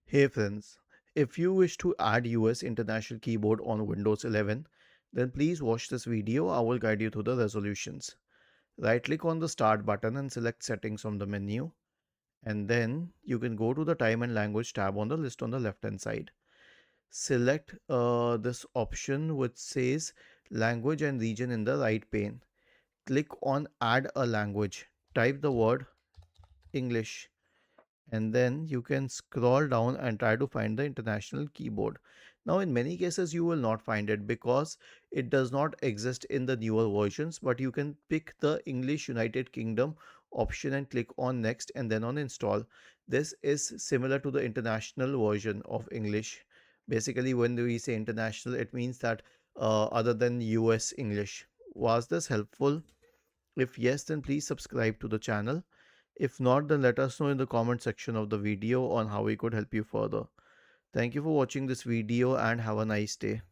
Hey friends, if you wish to add US International Keyboard on Windows 11, then please watch this video. I will guide you through the resolutions. Right click on the start button and select settings from the menu, and then you can go to the time and language tab on the list on the left hand side. Select this option which says language and region in the right pane. Click on add a language. Type the word English, and then you can scroll down and try to find the international keyboard. Now in many cases you will not find it because it does not exist in the newer versions, but you can pick the English United Kingdom option and click on next and then on install. This is similar to the international version of English. Basically when we say international, it means that other than US English. Was this helpful? If yes, then please subscribe to the channel. If not, then let us know in the comment section of the video on how we could help you further. Thank you for watching this video and have a nice day.